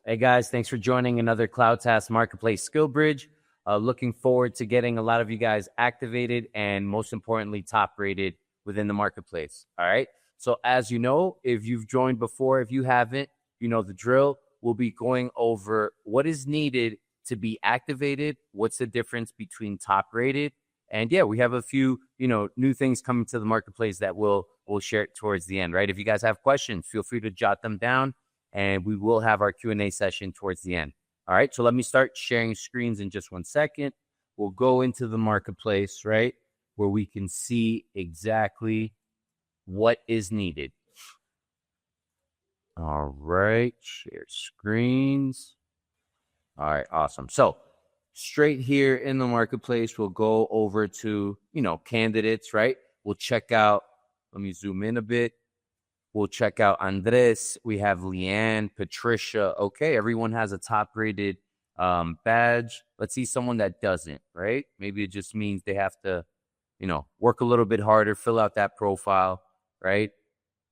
Hey guys, thanks for joining another CloudTask Marketplace Skillbridge. Looking forward to getting a lot of you guys activated and most importantly, top rated within the marketplace. All right. So as you know, if you've joined before, if you haven't, you know the drill. We'll be going over what is needed to be activated. What's the difference between top rated? And yeah, we have a few, new things coming to the marketplace that we'll share it towards the end, right? If you guys have questions, feel free to jot them down. And we will have our Q&A session towards the end. All right, so let me start sharing screens in just 1 second. We'll go into the marketplace, right, where we can see exactly what is needed. All right, share screens. All right, awesome. So straight here in the marketplace, we'll go over to, candidates, right? We'll check out, let me zoom in a bit. We'll check out Andres. We have Leanne, Patricia. Okay, everyone has a top-rated badge. Let's see someone that doesn't, right? Maybe it just means they have to, work a little bit harder, fill out that profile, right?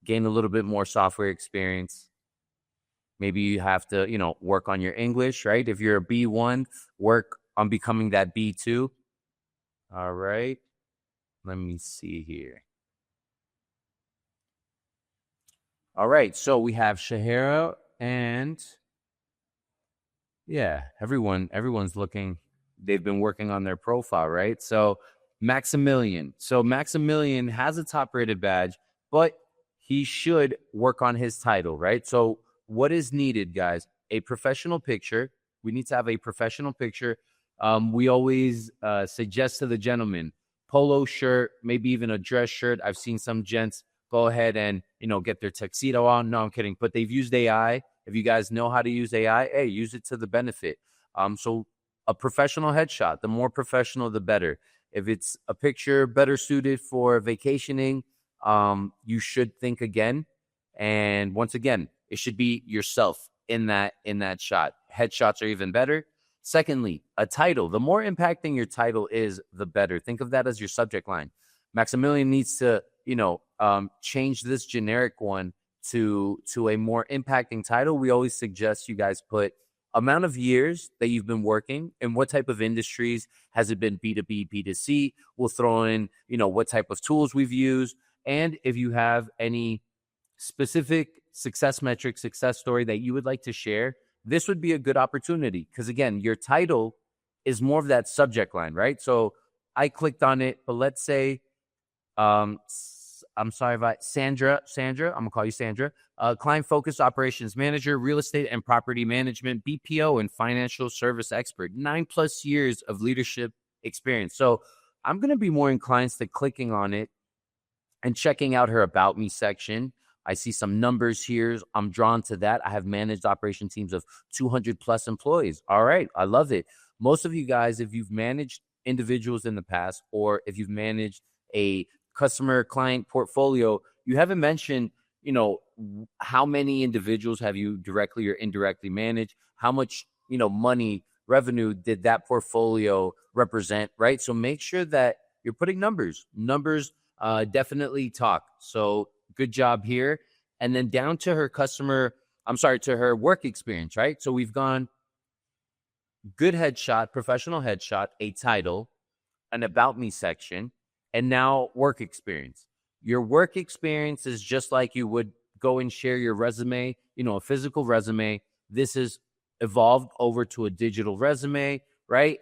Gain a little bit more software experience. Maybe you have to, work on your English, right? If you're a B1, work on becoming that B2. All right. Let me see here. All right, so we have Shahira and everyone's looking. They've been working on their profile, right? So Maximilian. So Maximilian has a top-rated badge, but he should work on his title, right? So what is needed, guys? A professional picture. We need to have a professional picture. We always suggest to the gentleman, polo shirt, maybe even a dress shirt. I've seen some gents go ahead and, get their tuxedo on. No, I'm kidding. But they've used AI. If you guys know how to use AI, hey, use it to the benefit. So a professional headshot, the more professional, the better. If it's a picture better suited for vacationing, you should think again. And once again, it should be yourself in that shot. Headshots are even better. Secondly, a title. The more impacting your title is, the better. Think of that as your subject line. Maximilian needs to, change this generic one to a more impacting title. We always suggest you guys put amount of years that you've been working and what type of industries. Has it been B2B, B2C? We'll throw in, what type of tools we've used. And if you have any specific success metric, success story that you would like to share, this would be a good opportunity. Because again, your title is more of that subject line, right? So I clicked on it, but let's say, I'm sorry if Sandra, I'm gonna call you Sandra, client focused operations manager, real estate and property management, BPO and financial service expert, 9+ years of leadership experience. So I'm gonna be more inclined to clicking on it and checking out her about me section. I see some numbers here. I'm drawn to that. I have managed operation teams of 200+ employees. All right, I love it. Most of you guys, if you've managed individuals in the past, or if you've managed a customer client portfolio, you haven't mentioned, how many individuals have you directly or indirectly managed? How much, money, revenue did that portfolio represent, right? So make sure that you're putting numbers. Numbers definitely talk. So good job here. And then down to her to her work experience, right? So we've gone good headshot, professional headshot, a title, an about me section, and now work experience. Your work experience is just like you would go and share your resume, a physical resume. This is evolved over to a digital resume, right?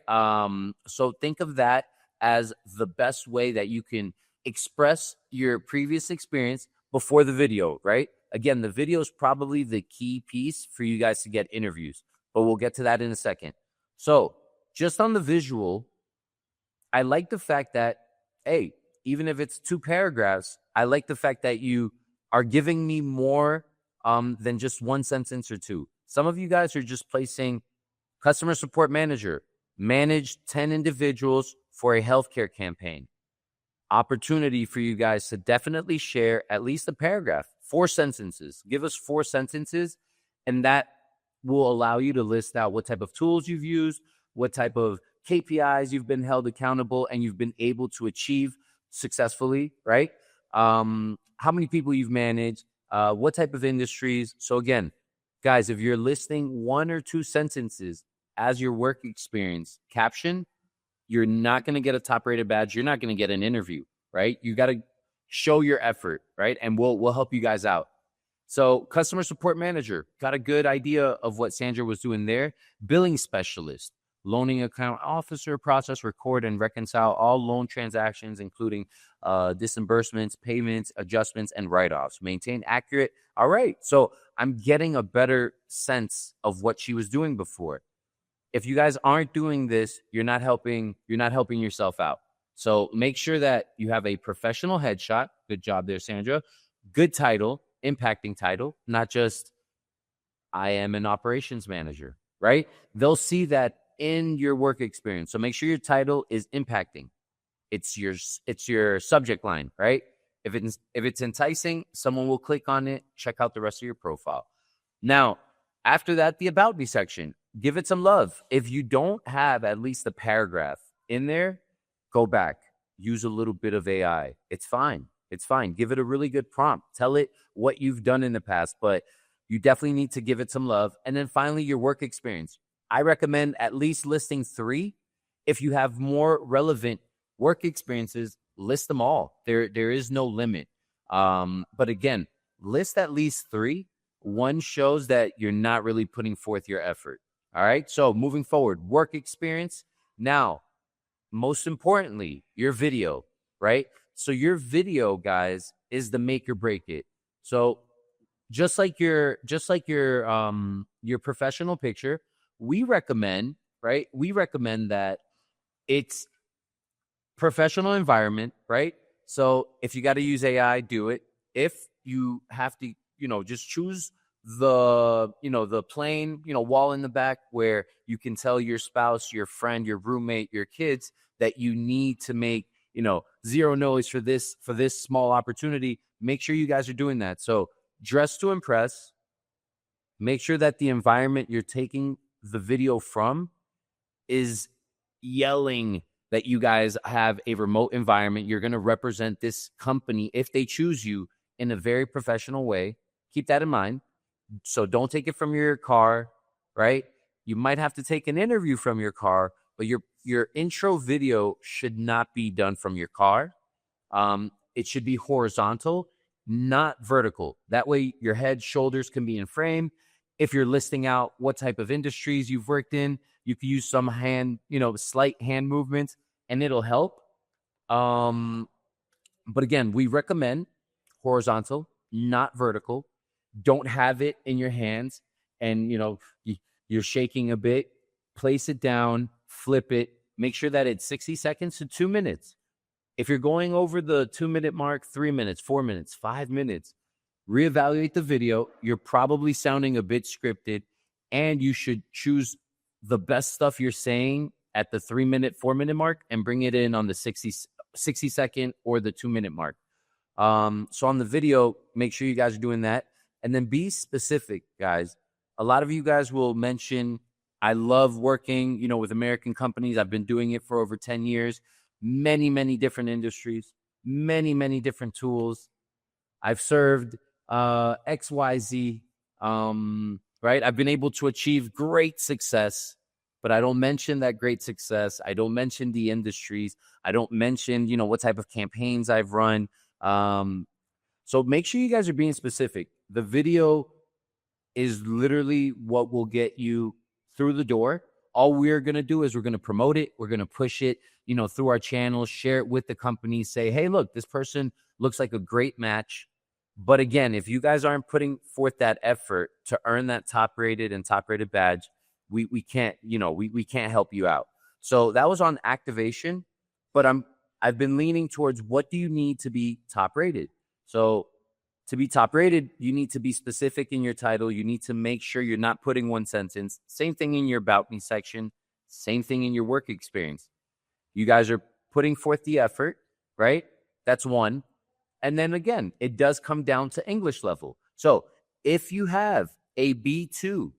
So think of that as the best way that you can express your previous experience before the video, right? Again, the video is probably the key piece for you guys to get interviews, but we'll get to that in a second. So just on the visual, I like the fact that, hey, even if it's 2 paragraphs, I like the fact that you are giving me more than just 1 sentence or 2. Some of you guys are just placing customer support manager, managed 10 individuals for a healthcare campaign. Opportunity for you guys to definitely share at least a paragraph, 4 sentences. Give us 4 sentences, and that will allow you to list out what type of tools you've used, what type of KPIs you've been held accountable and you've been able to achieve successfully, right? How many people you've managed, what type of industries. So again, Guys, if you're listing 1 or 2 sentences as your work experience caption, you're not going to get a top rated badge. You're not going to get an interview, right? You got to show your effort, right? And we'll help you guys out. So customer support manager, got a good idea of what Sandra was doing there. Billing specialist, loaning account officer, process, record, and reconcile all loan transactions, including disbursements, payments, adjustments, and write-offs. Maintain accurate. All right. So I'm getting a better sense of what she was doing before. If you guys aren't doing this, you're not helping yourself out. So make sure that you have a professional headshot. Good job there, Sandra. Good title, impacting title, not just I am an operations manager, right? They'll see that in your work experience. So make sure your title is impacting. It's your subject line, right? If it's enticing, someone will click on it, check out the rest of your profile. Now, after that, the About Me section. Give it some love. If you don't have at least a paragraph in there, go back. Use a little bit of AI. It's fine. It's fine. Give it a really good prompt. Tell it what you've done in the past, but you definitely need to give it some love. And then finally, your work experience. I recommend at least listing 3. If you have more relevant work experiences, list them all. There is no limit. But again, list at least 3. 1 shows that you're not really putting forth your effort. All right. So moving forward, work experience. Now, most importantly, your video, right? So your video, guys, is the make or break it. So just like your professional picture, we recommend, right? We recommend that it's professional environment, right? So if you got to use AI, do it. If you have to, just choose the plain, wall in the back where you can tell your spouse, your friend, your roommate, your kids that you need to make, zero noise for this small opportunity. Make sure you guys are doing that. So dress to impress. Make sure that the environment you're taking the video from is yelling that you guys have a remote environment. You're going to represent this company, if they choose you, in a very professional way. Keep that in mind. So don't take it from your car, right? You might have to take an interview from your car, but your intro video should not be done from your car. It should be horizontal, not vertical. That way your head, shoulders can be in frame. If you're listing out what type of industries you've worked in, you can use some slight hand movements, and it'll help. But again, we recommend horizontal, not vertical. Don't have it in your hands and, you're shaking a bit. Place it down, flip it. Make sure that it's 60 seconds to 2 minutes. If you're going over the 2-minute mark, 3 minutes, 4 minutes, 5 minutes, reevaluate the video. You're probably sounding a bit scripted, and you should choose the best stuff you're saying at the 3-minute, 4-minute mark and bring it in on the 60-second or the 2-minute mark. So on the video, make sure you guys are doing that. And then be specific, guys. A lot of you guys will mention, I love working, with American companies. I've been doing it for over 10 years. Many, many different industries, many, many different tools. I've served XYZ, right? I've been able to achieve great success, but I don't mention that great success. I don't mention the industries. I don't mention, what type of campaigns I've run. So make sure you guys are being specific. The video is literally what will get you through the door. All we're going to do is we're going to promote it. We're going to push it, through our channels, share it with the company, say, hey, look, this person looks like a great match. But again, if you guys aren't putting forth that effort to earn that top rated badge, we can't, we can't help you out. So that was on activation, but I've been leaning towards what do you need to be top rated? So to be top rated, you need to be specific in your title. You need to make sure you're not putting one sentence. Same thing in your About Me section. Same thing in your work experience. You guys are putting forth the effort, right? That's one. And then again, it does come down to English level. So if you have a B2,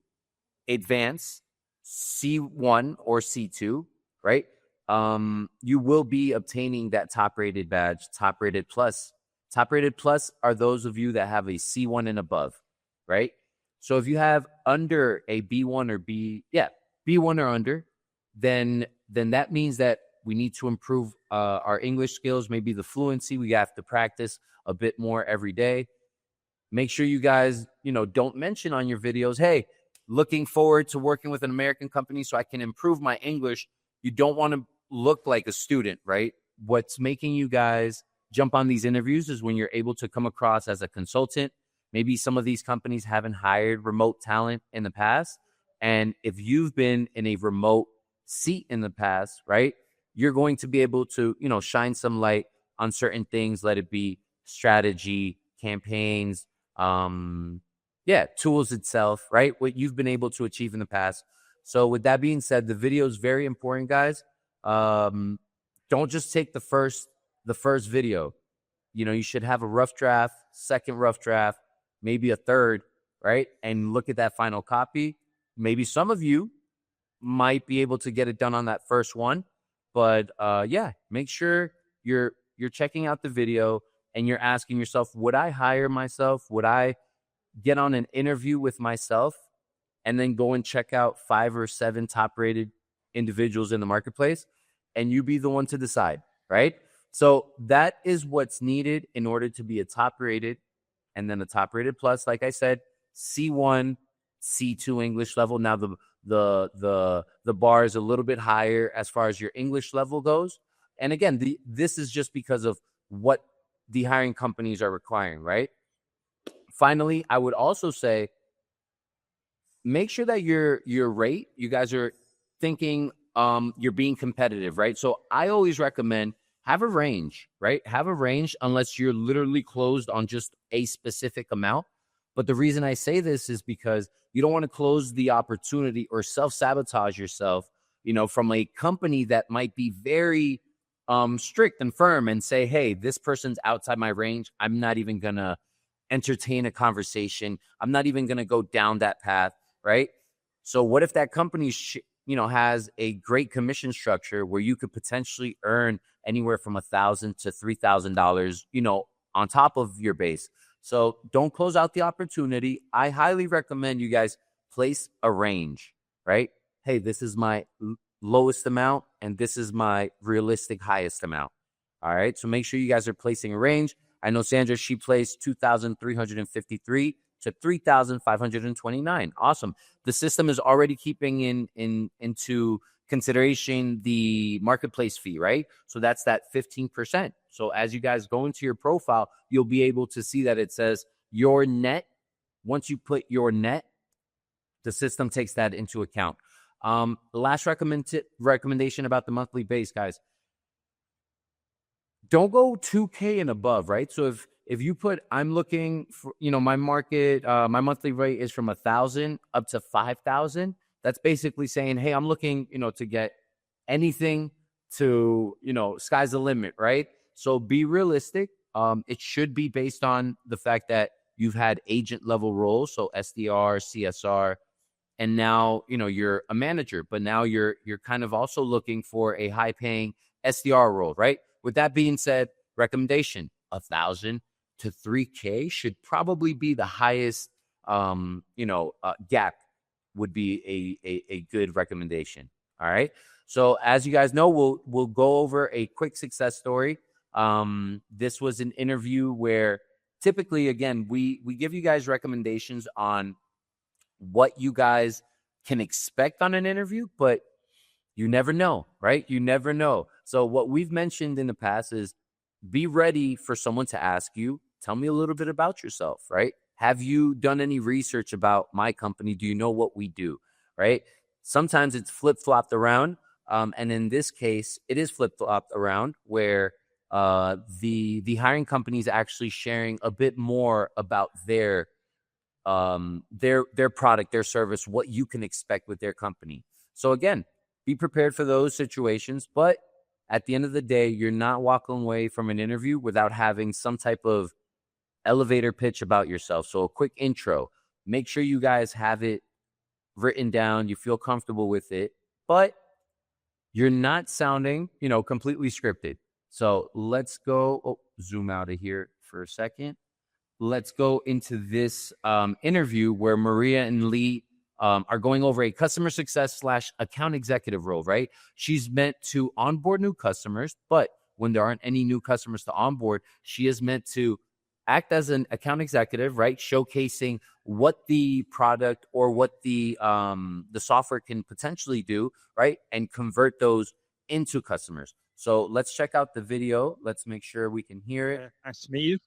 advanced, C1 or C2, right? You will be obtaining that top rated badge, top rated plus. Top rated plus are those of you that have a C1 and above, right? So if you have under a B1 or B1 or under, then that means that we need to improve our English skills, maybe the fluency. We have to practice a bit more every day. Make sure you guys, don't mention on your videos, hey, looking forward to working with an American company so I can improve my English. You don't want to look like a student, right? What's making you guys jump on these interviews is when you're able to come across as a consultant. Maybe some of these companies haven't hired remote talent in the past. And if you've been in a remote seat in the past, right, you're going to be able to, shine some light on certain things, let it be strategy, campaigns, tools itself, right? What you've been able to achieve in the past. So with that being said, the video is very important, guys. Don't just take the first video. You should have a rough draft, second rough draft, maybe a third, right? And look at that final copy. Maybe some of you might be able to get it done on that first one, but make sure you're checking out the video and you're asking yourself, would I hire myself? Would I get on an interview with myself and then go and check out 5 or 7 top-rated individuals in the marketplace? And you be the one to decide, right? So that is what's needed in order to be a top-rated and then a top-rated plus. Like I said, C1, C2 English level. Now the bar is a little bit higher as far as your English level goes. And again, this is just because of what the hiring companies are requiring, right? Finally, I would also say, make sure that your rate, you guys are thinking you're being competitive, right? So I always recommend have a range, right? Have a range unless you're literally closed on just a specific amount. But the reason I say this is because you don't want to close the opportunity or self-sabotage yourself, from a company that might be very strict and firm and say, hey, this person's outside my range. I'm not even going to entertain a conversation. I'm not even going to go down that path, right? So what if that company, has a great commission structure where you could potentially earn anywhere from $1,000 to $3,000, on top of your base? So don't close out the opportunity. I highly recommend you guys place a range, right? Hey, this is my lowest amount and this is my realistic highest amount. All right. So make sure you guys are placing a range. I know Sandra, she placed 2,353 to 3,529. Awesome. The system is already keeping into consideration the marketplace fee, right? So that's that 15%. So as you guys go into your profile, you'll be able to see that it says your net. Once you put your net, the system takes that into account. The last recommendation about the monthly base, guys. Don't go 2K and above, right? So if you put, I'm looking for, my monthly rate is from 1,000 up to 5,000. That's basically saying, hey, I'm looking, to get anything to, sky's the limit, right? So be realistic. It should be based on the fact that you've had agent level roles, so SDR, CSR, and now, you're a manager, but now you're kind of also looking for a high paying SDR role, right? With that being said, recommendation, 1,000 to 3K should probably be the highest, gap would be a good recommendation. All right. So as you guys know, we'll go over a quick success story. This was an interview where typically, again, we give you guys recommendations on what you guys can expect on an interview, but you never know, right? You never know. So what we've mentioned in the past is be ready for someone to ask you, tell me a little bit about yourself, right? Have you done any research about my company? Do you know what we do, right? Sometimes it's flip-flopped around. And in this case, it is flip-flopped around where the hiring company is actually sharing a bit more about their product, their service, what you can expect with their company. So again, be prepared for those situations. But at the end of the day, you're not walking away from an interview without having some type of elevator pitch about yourself. So a quick intro. Make sure you guys have it written down. You feel comfortable with it, but you're not sounding, completely scripted. So let's go zoom out of here for a second. let's go into this interview where Maria and Lee are going over a customer success / account executive role, right? She's meant to onboard new customers, but when there aren't any new customers to onboard, she is meant to act as an account executive, right? Showcasing what the product or what the software can potentially do, right? And convert those into customers. So let's check out the video. Let's make sure we can hear it. Nice to meet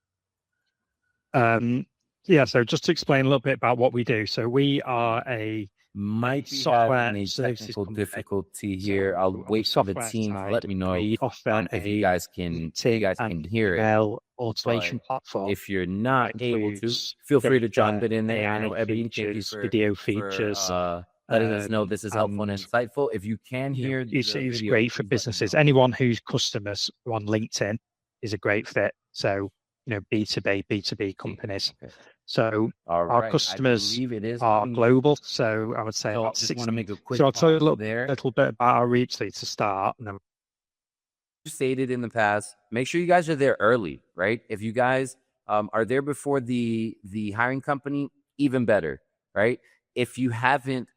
you. Yeah, so just to explain a little bit about what we do. So we are a Might be software having a services technical company. difficulty here. So I'll on the wait for the software team to side, let me know we offer if a you guys can hear it. email automation But platform. if you're not That able to, includes feel free to data, jump it in there. I know AI Ebony, thank you features, for video features, letting us know this is helpful and and insightful. If you can hear the it's video, great for please let me businesses. know. Anyone whose customers are on LinkedIn is a great fit. So, B2B companies. Okay. So All our right. I customers believe it is are coming. global. So I would say So about just 60. want to make a quick So I'll tell you a pause there. little bit about our reach to start. And then Stated in the past, make sure you guys are there early, right? If you guys are there before the hiring company, even better, right? If you haven't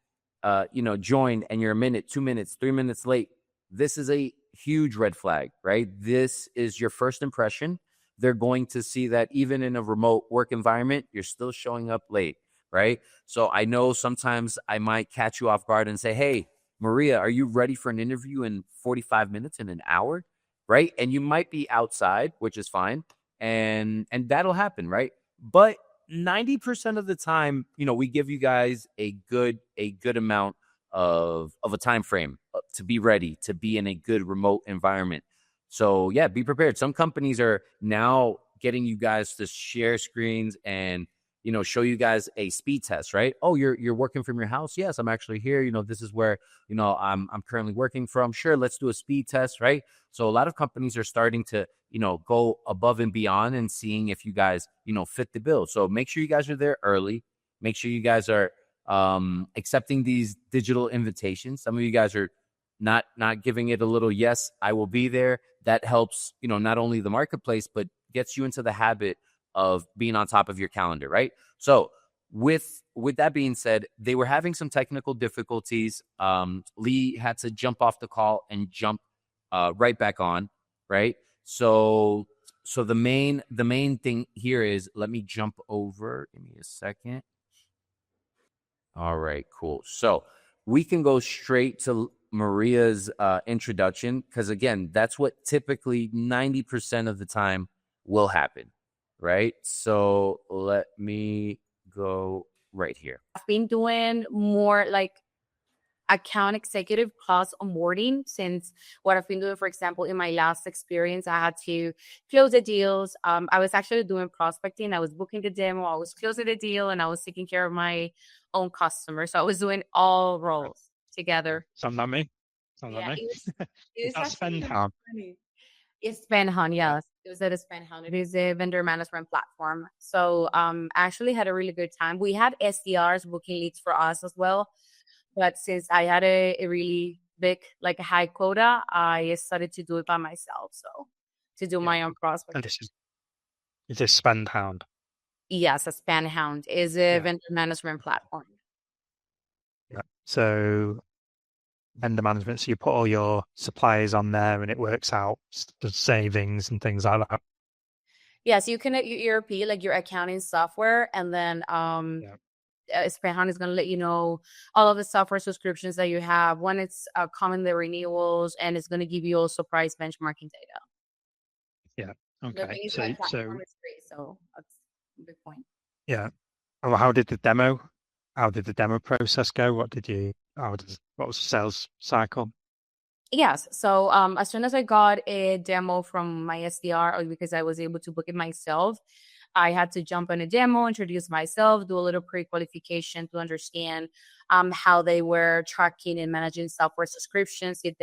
joined and you're a minute, 2 minutes, 3 minutes late, this is a huge red flag, right? This is your first impression. They're going to see that even in a remote work environment, you're still showing up late, right? So I know sometimes I might catch you off guard and say, hey, Maria, are you ready for an interview in 45 minutes, in an hour? Right? And you might be outside, which is fine. And that'll happen, right? But 90% of the time, we give you guys a good amount of a time frame to be ready, to be in a good remote environment. So yeah, be prepared. Some companies are now getting you guys to share screens and show you guys a speed test, right? Oh, you're working from your house? Yes, I'm actually here. This is where I'm currently working from. Sure, let's do a speed test, right? So a lot of companies are starting to go above and beyond and seeing if you guys fit the bill. So make sure you guys are there early. Make sure you guys are accepting these digital invitations. Some of you guys are not giving it a little yes, I will be there. That helps not only the marketplace, but gets you into the habit of being on top of your calendar, right? So with that being said, they were having some technical difficulties. Lee had to jump off the call and jump right back on, right? So the main thing here is, let me jump over. Give me a second. All right, cool. So we can go straight to Maria's introduction, because again, that's what typically 90% of the time will happen, right? So let me go right here. I've been doing more like account executive plus onboarding, since what I've been doing, for example, in my last experience, I had to close the deals. I was actually doing prospecting. I was booking the demo. I was closing the deal, and I was taking care of my own customers. So I was doing all roles together. sound like me. Sound Yeah, like me. it was That's actually really Spendhound. funny. It's Spendhound, yes. It was at a Spendhound. It is a vendor management platform. So I actually had a really good time. We had SDRs booking leads for us as well. But since I had a really big, like a high quota, I started to do it by myself. So to do my own prospect. And this is Spendhound. Yes, a Spendhound is a vendor management platform. Yeah. So vendor management. So you put all your suppliers on there, and it works out the savings and things like that. Yes, you connect your ERP, like your accounting software, and then Spendhound is going to let you know all of the software subscriptions that you have, when it's coming, the renewals, and it's going to give you also price benchmarking data. Yeah. The Okay. thing is, So that platform is free, so that's a big point. yeah. Well, how did the demo process go? What was the sales cycle? Yes. So as soon as I got a demo from my SDR, or because I was able to book it myself, I had to jump on a demo, introduce myself, do a little pre-qualification to understand how they were tracking and managing software subscriptions, if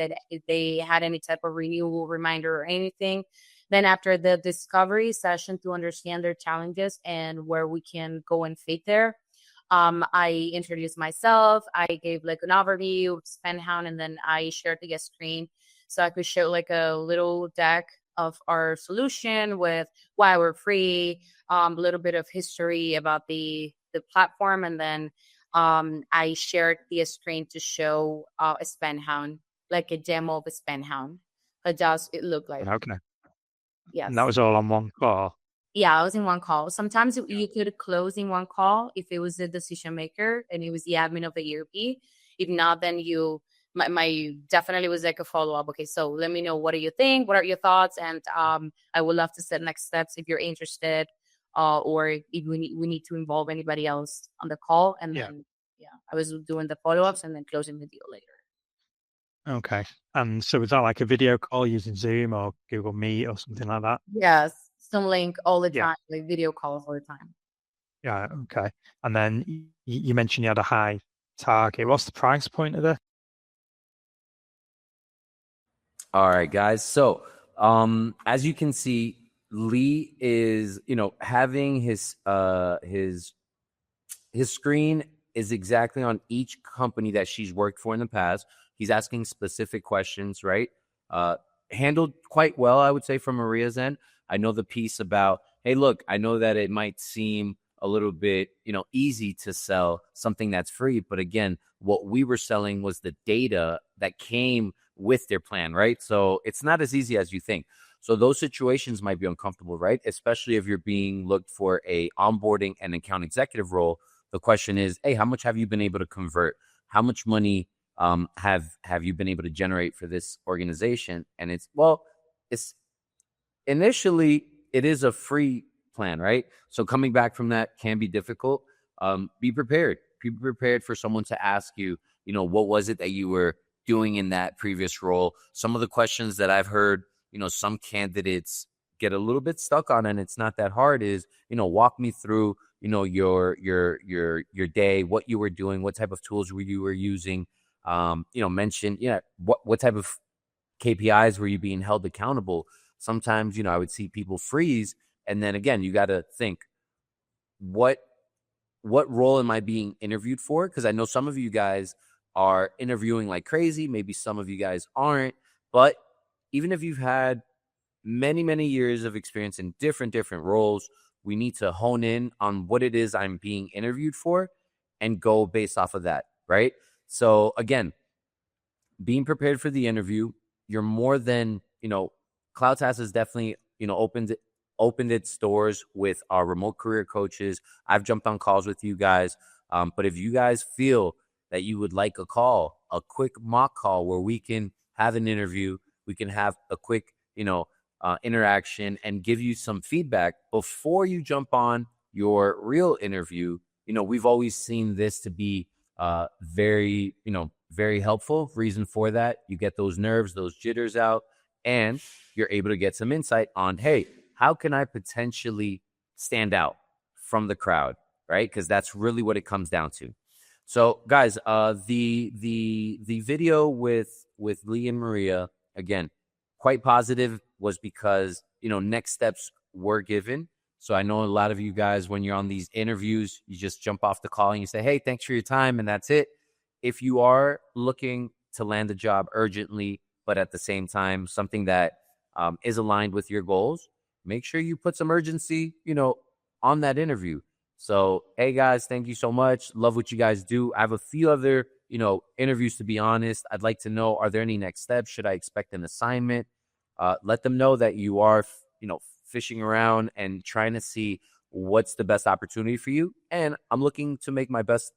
they had any type of renewal reminder or anything. Then after the discovery session, to understand their challenges and where we can go and fit there, I introduced myself. I gave like an overview of Spendhound, and then I shared the guest screen so I could show like a little deck of our solution with why we're free, a little bit of history about the platform, and then I shared the screen to show a Spanhound, like a demo of a Spanhound. How does it look like? Okay. Yes. And that was all on one call. Yeah, I was in one call. Sometimes you could close in one call if it was the decision maker and it was the admin of the ERP. If not, then my definitely was like a follow up. Okay, so let me know, what do you think? What are your thoughts? And I would love to set next steps if you're interested, or if we need to involve anybody else on the call. And then I was doing the follow ups and then closing the deal later. Okay. And so was that like a video call using Zoom or Google Meet or something like that? Yes, some link all the Yeah. time, like video calls all the time. Yeah. Okay. And then you mentioned you had a high target. What's the price point of this? All right, guys. So, as you can see, Lee is, having his screen is exactly on each company that she's worked for in the past. He's asking specific questions, right? Handled quite well, I would say, from Maria's end. I know the piece about, hey, look, I know that it might seem a little bit, easy to sell something that's free. But again, what we were selling was the data that came with their plan, right? So it's not as easy as you think. So those situations might be uncomfortable, right? Especially if you're being looked for a onboarding and account executive role. The question is, hey, how much have you been able to convert? How much money have you been able to generate for this organization? And it's initially it is a free plan, right? So coming back from that can be difficult. Be prepared. Be prepared for someone to ask you, what was it that you were doing in that previous role? Some of the questions that I've heard, some candidates get a little bit stuck on, and it's not that hard, is, walk me through, your day, what you were doing, what type of tools you were using, mention, what type of KPIs were you being held accountable? Sometimes, I would see people freeze. And then again, you got to think, what role am I being interviewed for? Because I know some of you guys are interviewing like crazy. Maybe some of you guys aren't. But even if you've had many, many years of experience in different roles, we need to hone in on what it is I'm being interviewed for and go based off of that, right? So again, being prepared for the interview, you're more than, CloudTask has definitely, opened its doors with our remote career coaches. I've jumped on calls with you guys. But if you guys feel that you would like a quick mock call where we can have an interview, we can have a quick, interaction and give you some feedback before you jump on your real interview. We've always seen this to be very, very helpful. Reason for that, you get those nerves, those jitters out, and you're able to get some insight on, hey, how can I potentially stand out from the crowd, right? Because that's really what it comes down to. So, guys, the video with Lee and Maria, again, quite positive, was because, next steps were given. So I know a lot of you guys, when you're on these interviews, you just jump off the call and you say, hey, thanks for your time, and that's it. If you are looking to land a job urgently, but at the same time, something that is aligned with your goals, make sure you put some urgency, on that interview. So, hey, guys, thank you so much. Love what you guys do. I have a few other, interviews, to be honest. I'd like to know, are there any next steps? Should I expect an assignment? Let them know that you are, fishing around and trying to see what's the best opportunity for you. And I'm looking to make my best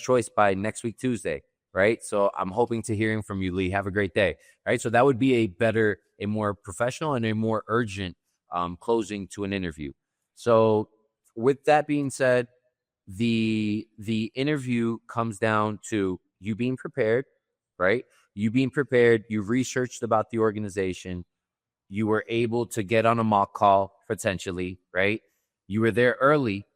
choice by next week, Tuesday. Right. So I'm hoping to hearing from you, Lee. Have a great day. Right. So that would be a more professional and a more urgent closing to an interview. So with that being said, the interview comes down to you being prepared, right? You being prepared, you researched about the organization, you were able to get on a mock call potentially, right? You were there early,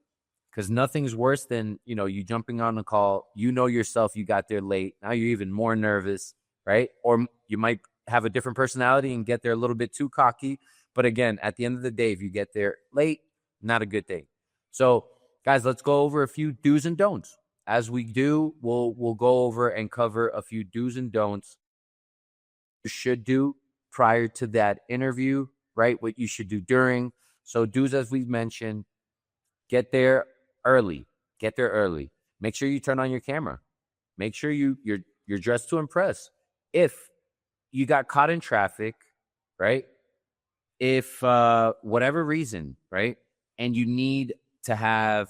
because nothing's worse than, you jumping on a call, yourself, you got there late. Now you're even more nervous, right? Or you might have a different personality and get there a little bit too cocky. But again, at the end of the day, if you get there late, not a good thing. So, guys, let's go over a few do's and don'ts. As we do, we'll go over and cover a few do's and don'ts you should do prior to that interview, right? What you should do during. So do's, as we've mentioned, get there early. Get there early. Make sure you turn on your camera. Make sure you're dressed to impress. If you got caught in traffic, right? If whatever reason, right? And you need to have,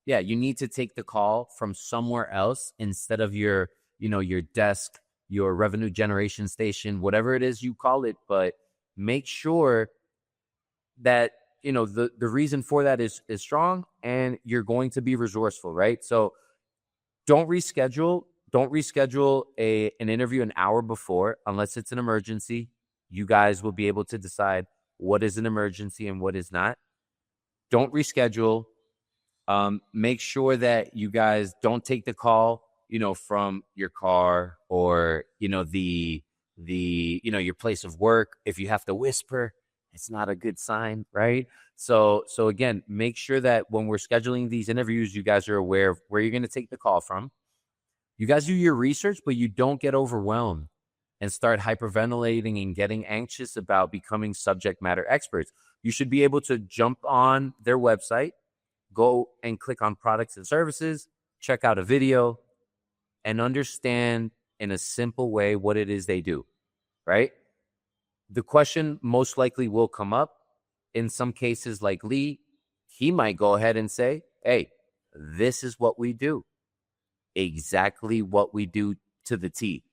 you need to take the call from somewhere else instead of your desk, your revenue generation station, whatever it is you call it. But make sure that the reason for that is strong, and you're going to be resourceful, right? So don't reschedule an interview an hour before unless it's an emergency. You guys will be able to decide what is an emergency and what is not. Don't reschedule. Make sure that you guys don't take the call, from your car or, your place of work. If you have to whisper, it's not a good sign, right? So again, make sure that when we're scheduling these interviews, you guys are aware of where you're going to take the call from. You guys do your research, but you don't get overwhelmed and start hyperventilating and getting anxious about becoming subject matter experts. You should be able to jump on their website, go and click on products and services, check out a video, and understand in a simple way what it is they do, right? The question most likely will come up. In some cases, like Lee, he might go ahead and say, hey, this is what we do. Exactly what we do to the T.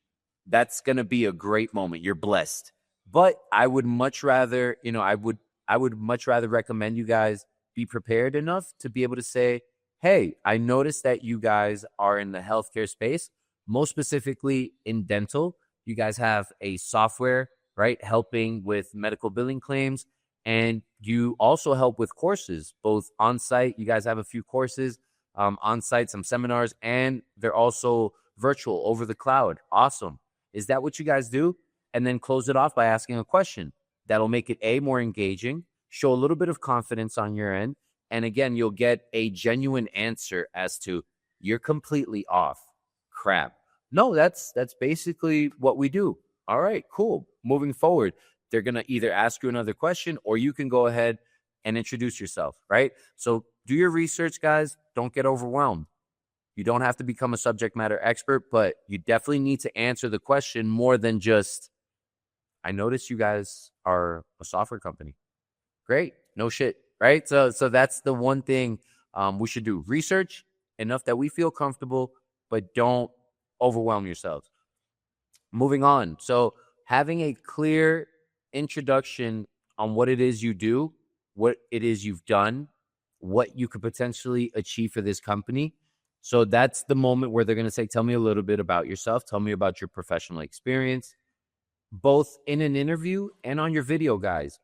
That's going to be a great moment. You're blessed. But I would much rather, I would much rather recommend you guys be prepared enough to be able to say, hey, I noticed that you guys are in the healthcare space, most specifically in dental. You guys have a software, right, helping with medical billing claims. And you also help with courses, both on-site. You guys have a few courses on-site, some seminars, and they're also virtual over the cloud. Awesome. Is that what you guys do? And then close it off by asking a question. That'll make it more engaging, show a little bit of confidence on your end. And again, you'll get a genuine answer as to you're completely off. Crap. No, that's basically what we do. All right, cool. Moving forward, they're going to either ask you another question or you can go ahead and introduce yourself, right? So do your research, guys. Don't get overwhelmed. You don't have to become a subject matter expert, but you definitely need to answer the question more than just, I noticed you guys are a software company. Great. No shit, right? So that's the one thing we should do. Research enough that we feel comfortable, but don't overwhelm yourselves. Moving on. So having a clear introduction on what it is you do, what it is you've done, what you could potentially achieve for this company. So that's the moment where they're going to say, tell me a little bit about yourself. Tell me about your professional experience, both in an interview and on your video, guys.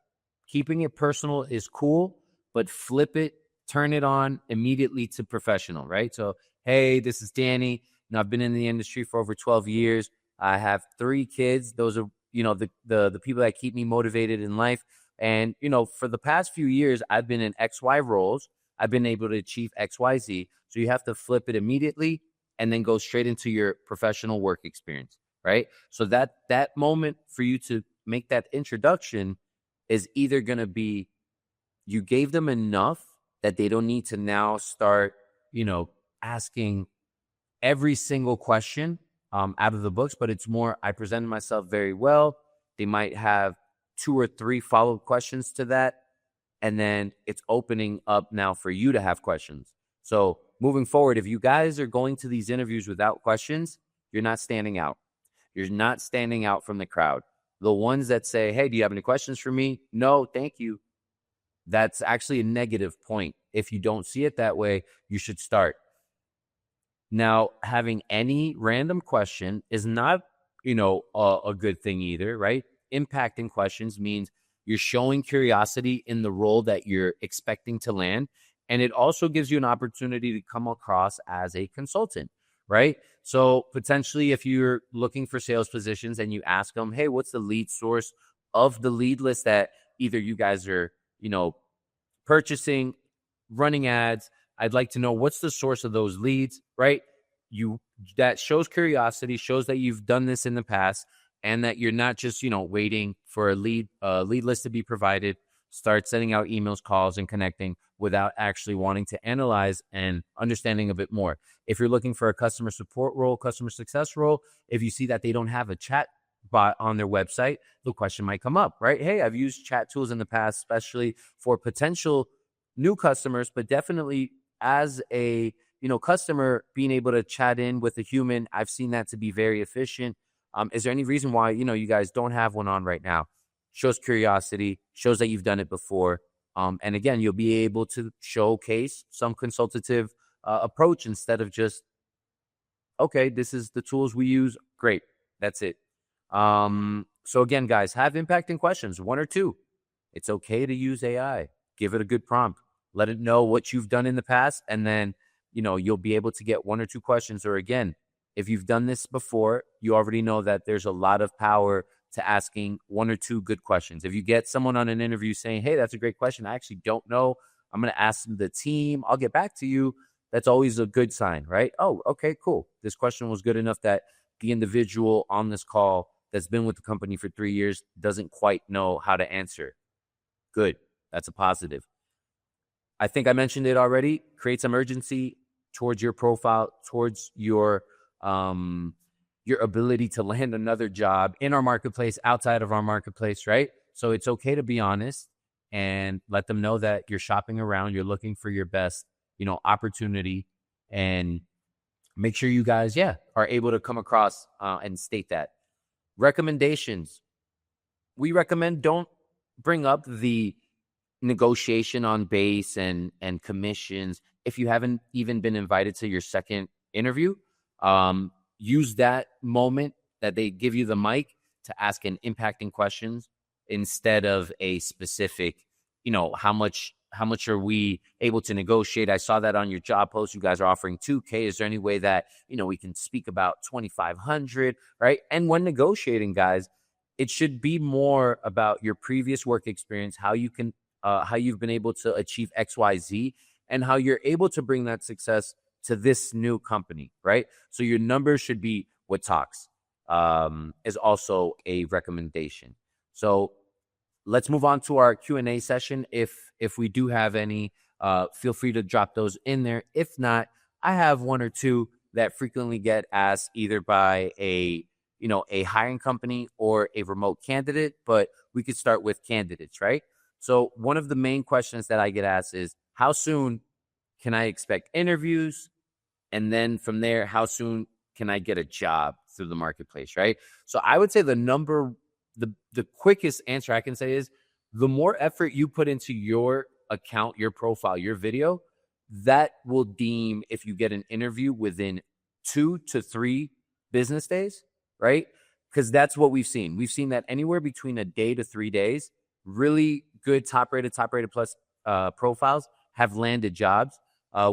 Keeping it personal is cool, but flip it, turn it on immediately to professional, right? So, hey, this is Danny. I've been in the industry for over 12 years. I have 3 kids. Those are, the people that keep me motivated in life. And, for the past few years, I've been in XY roles. I've been able to achieve XYZ. So you have to flip it immediately and then go straight into your professional work experience, right? So that moment for you to make that introduction is either going to be you gave them enough that they don't need to now start, asking every single question out of the books, but it's more, I presented myself very well. They might have 2 or 3 follow-up questions to that. And then it's opening up now for you to have questions. So moving forward, if you guys are going to these interviews without questions, you're not standing out. You're not standing out from the crowd. The ones that say, hey, do you have any questions for me? No, thank you. That's actually a negative point. If you don't see it that way, you should start. Now, having any random question is not, a good thing either, right? Impacting questions means you're showing curiosity in the role that you're expecting to land. And it also gives you an opportunity to come across as a consultant, right? So potentially if you're looking for sales positions and you ask them, hey, what's the lead source of the lead list that either you guys are, purchasing, running ads, I'd like to know what's the source of those leads, right? That shows curiosity, shows that you've done this in the past and that you're not just, waiting for a lead list to be provided. Start sending out emails, calls, and connecting without actually wanting to analyze and understanding a bit more. If you're looking for a customer support role, customer success role, if you see that they don't have a chat bot on their website, the question might come up, right? Hey, I've used chat tools in the past, especially for potential new customers, but definitely as a customer, being able to chat in with a human, I've seen that to be very efficient. Is there any reason why you guys don't have one on right now? Shows curiosity, shows that you've done it before. And again, you'll be able to showcase some consultative approach instead of just, okay, this is the tools we use. Great. That's it. So again, guys, have impacting questions, 1 or 2. It's okay to use AI. Give it a good prompt. Let it know what you've done in the past. And then, you'll be able to get 1 or 2 questions. Or again, if you've done this before, you already know that there's a lot of power to asking 1 or 2 good questions. If you get someone on an interview saying, hey, that's a great question, I actually don't know, I'm going to ask the team, I'll get back to you. That's always a good sign, right? Oh, okay, cool. This question was good enough that the individual on this call that's been with the company for 3 years doesn't quite know how to answer. Good. That's a positive. I think I mentioned it already. Create some urgency towards your profile, towards your ability to land another job in our marketplace, outside of our marketplace, right? So it's okay to be honest and let them know that you're shopping around, you're looking for your best, opportunity, and make sure you guys, are able to come across and state that. Recommendations. We recommend don't bring up the negotiation on base and commissions if you haven't even been invited to your second interview. Use that moment that they give you the mic to ask an impacting questions instead of a specific, how much are we able to negotiate? I saw that on your job post. You guys are offering $2,000. Is there any way that, we can speak about $2,500, right? And when negotiating, guys, it should be more about your previous work experience, how you've been able to achieve XYZ, and how you're able to bring that success to this new company, right? So your numbers should be what talks, is also a recommendation. So let's move on to our Q&A session. If we do have any, feel free to drop those in there. If not, I have 1 or 2 that frequently get asked either by a hiring company or a remote candidate, but we could start with candidates, right? So one of the main questions that I get asked is, how soon can I expect interviews? And then from there, how soon can I get a job through the marketplace, right? So I would say the quickest answer I can say is, the more effort you put into your account, your profile, your video, that will deem if you get an interview within 2 to 3 business days, right? Because that's what we've seen. We've seen that anywhere between a day to 3 days, really good top-rated plus profiles have landed jobs.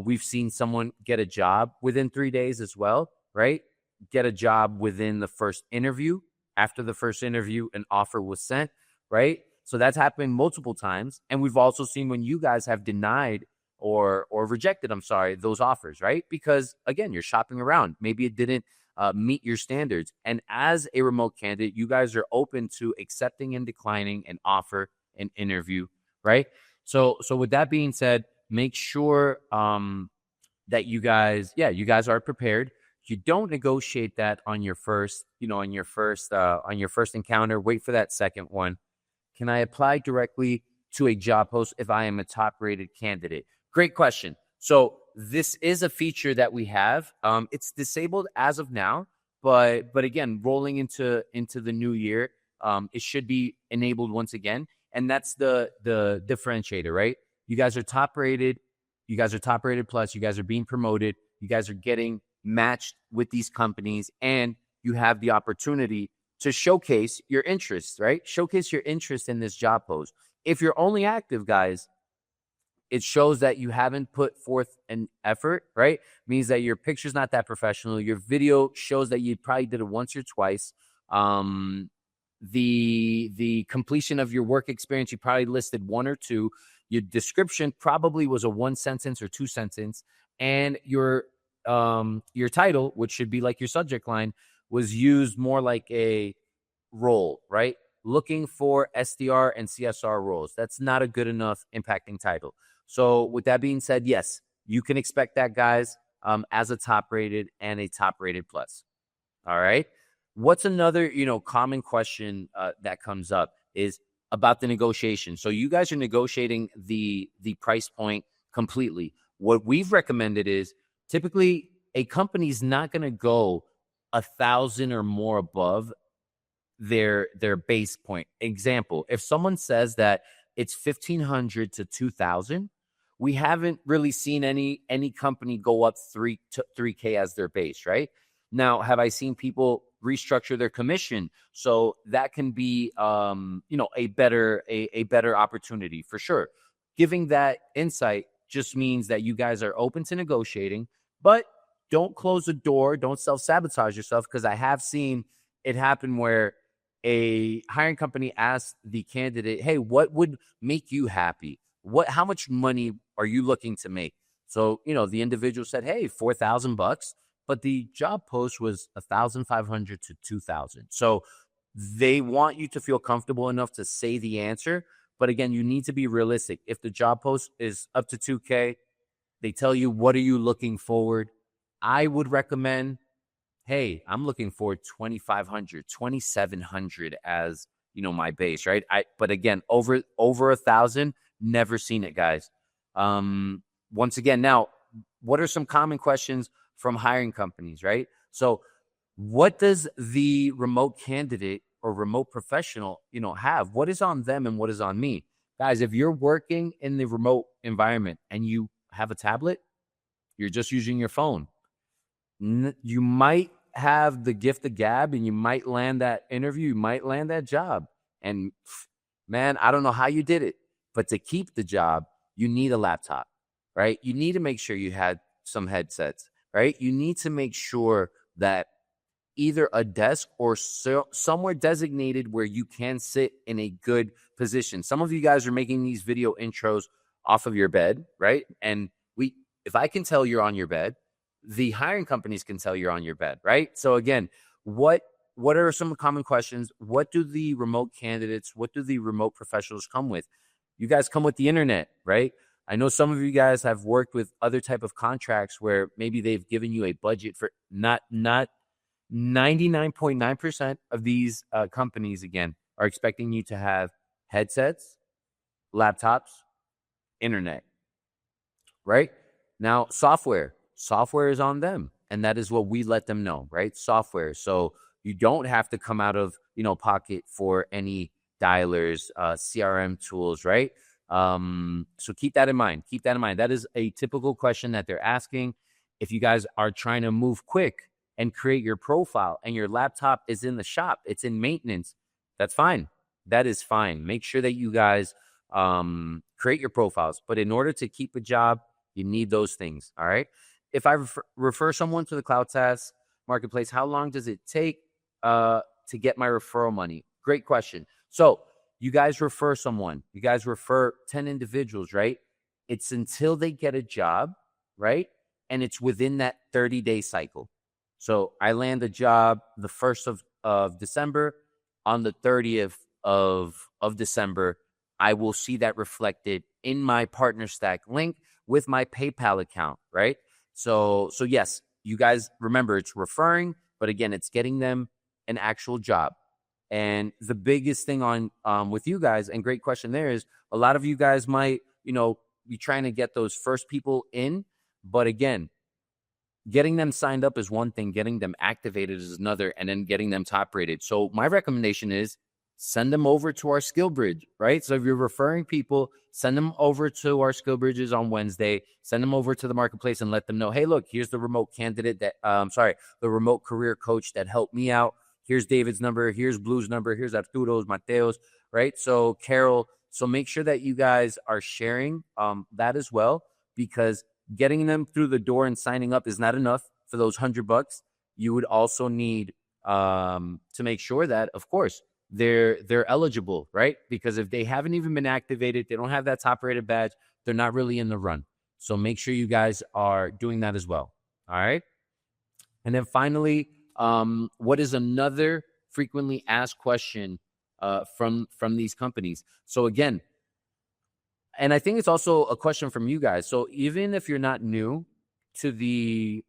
We've seen someone get a job within 3 days as well, right? Get a job within the first interview. After the first interview, an offer was sent, right? So that's happened multiple times. And we've also seen when you guys have denied or rejected, those offers, right? Because again, you're shopping around. Maybe it didn't meet your standards. And as a remote candidate, you guys are open to accepting and declining an offer, an interview, right? So with that being said, make sure that you guys are prepared. You don't negotiate that on your first encounter. Wait for that second one. Can I apply directly to a job post if I am a top-rated candidate? Great question. So this is a feature that we have. It's disabled as of now, but again, rolling into the new year, it should be enabled once again. And that's the differentiator, right? You guys are top-rated. You guys are top-rated plus. You guys are being promoted. You guys are getting matched with these companies, and you have the opportunity to showcase your interests, right? Showcase your interest in this job post. If you're only active, guys, it shows that you haven't put forth an effort, right? Means that your picture's not that professional. Your video shows that you probably did it once or twice. The completion of your work experience, you probably listed 1 or 2. Your description probably was a 1-sentence or 2-sentence, and your title, which should be like your subject line, was used more like a role, right? looking for SDR and CSR roles. That's not a good enough impacting title. So with that being said, yes, you can expect that, guys, as a top rated and a top rated plus. All right. What's another, common question that comes up is about the negotiation. So you guys are negotiating the price point completely. What we've recommended is typically a company's not going to go 1,000 or more above their base point. Example, if someone says that it's 1,500 to 2,000, we haven't really seen any company go up 3K as their base, right? Now, have I seen people restructure their commission? So that can be, a better opportunity for sure. Giving that insight just means that you guys are open to negotiating, but don't close the door. Don't self-sabotage yourself, because I have seen it happen where a hiring company asks the candidate, hey, what would make you happy? How much money are you looking to make? So, the individual said, hey, $4,000, but the job post was 1,500 to 2,000. So they want you to feel comfortable enough to say the answer. But again, you need to be realistic. If the job post is up to 2K, they tell you, what are you looking forward? I would recommend, hey, I'm looking for 2,500, 2,700 as, my base, right? But again, over 1,000, never seen it, guys. Once again, now, what are some common questions from hiring companies, right? So what does the remote candidate or remote professional, have? What is on them and what is on me? Guys, if you're working in the remote environment and you have a tablet, you're just using your phone. You might have the gift of gab and you might land that interview, you might land that job. And man, I don't know how you did it, but to keep the job, you need a laptop, right? You need to make sure you had some headsets, right? You need to make sure that either a desk or somewhere designated where you can sit in a good position. Some of you guys are making these video intros off of your bed, right? And if I can tell you're on your bed, the hiring companies can tell you're on your bed, right? So again, what are some common questions? What do the remote candidates, what do the remote professionals come with? You guys come with the internet, right? I know some of you guys have worked with other type of contracts where maybe they've given you a budget for not 99.9% of these companies, again, are expecting you to have headsets, laptops, internet, right? Now, software is on them, and that is what we let them know, right? Software. So you don't have to come out of, pocket for any dialers, CRM tools, right? So keep that in mind. That is a typical question that they're asking. If you guys are trying to move quick and create your profile and your laptop is in the shop, it's in maintenance, that's fine. That is fine. Make sure that you guys create your profiles. But in order to keep a job, you need those things, all right? If I refer someone to the CloudTask Marketplace, how long does it take to get my referral money? Great question. So you guys refer someone. You guys refer 10 individuals, right? It's until they get a job, right? And it's within that 30-day cycle. So I land a job the 1st of December. On the 30th of December, I will see that reflected in my partner stack link with my PayPal account, right? So yes, you guys remember it's referring, but again, it's getting them an actual job. And the biggest thing on with you guys, and great question there, is a lot of you guys might, be trying to get those first people in, but again, getting them signed up is one thing, getting them activated is another, and then getting them top rated. So my recommendation is send them over to our Skillbridge, right? So if you're referring people, send them over to our Skillbridges on Wednesday, send them over to the marketplace and let them know, hey, look, here's the remote candidate the remote career coach that helped me out. Here's David's number, here's Blue's number, here's Arturo's, Mateo's, right? So Carol, so make sure that you guys are sharing that as well, because getting them through the door and signing up is not enough for those $100. You would also need to make sure that, of course, they're eligible, right? Because if they haven't even been activated, they don't have that top rated badge, they're not really in the run. So make sure you guys are doing that as well. All right. And then finally, what is another frequently asked question from these companies. So again, and I think it's also a question from you guys. So even if you're not new to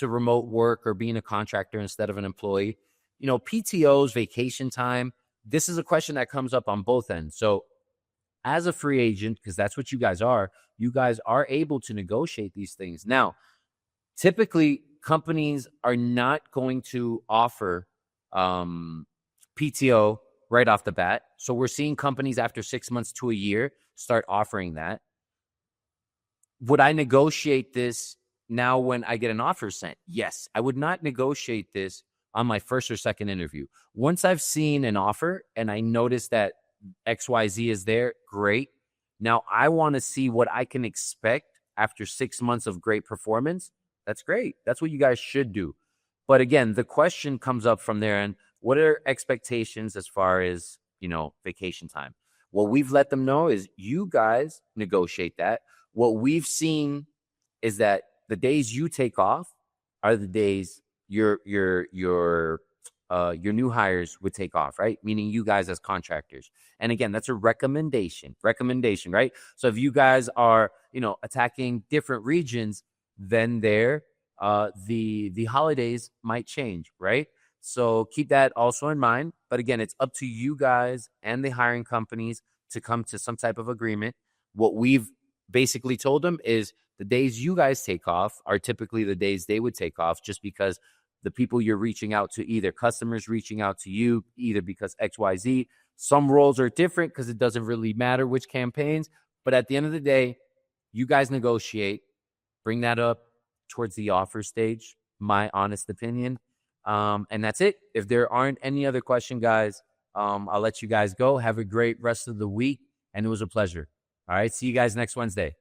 remote work or being a contractor instead of an employee, PTOs, vacation time, this is a question that comes up on both ends. So as a free agent, because that's what you guys are able to negotiate these things. Now, typically, companies are not going to offer PTO right off the bat. So we're seeing companies after 6 months to a year start offering that. Would I negotiate this now when I get an offer sent? Yes. I would not negotiate this on my first or second interview. Once I've seen an offer and I notice that XYZ is there, great. Now I want to see what I can expect after 6 months of great performance. That's great. That's what you guys should do. But again, the question comes up from there. And what are expectations as far as, vacation time? What we've let them know is you guys negotiate that. What we've seen is that the days you take off are the days your new hires would take off, right? Meaning you guys as contractors. And again, that's a recommendation, right? So if you guys are, attacking different regions, then the holidays might change, right? So keep that also in mind. But again, it's up to you guys and the hiring companies to come to some type of agreement. What we've basically told them is the days you guys take off are typically the days they would take off, just because the people you're reaching out to, either customers reaching out to you, either because XYZ. Some roles are different because it doesn't really matter which campaigns. But at the end of the day, you guys negotiate, bring that up towards the offer stage, my honest opinion. And that's it. If there aren't any other question, guys, I'll let you guys go. Have a great rest of the week. And it was a pleasure. All right. See you guys next Wednesday.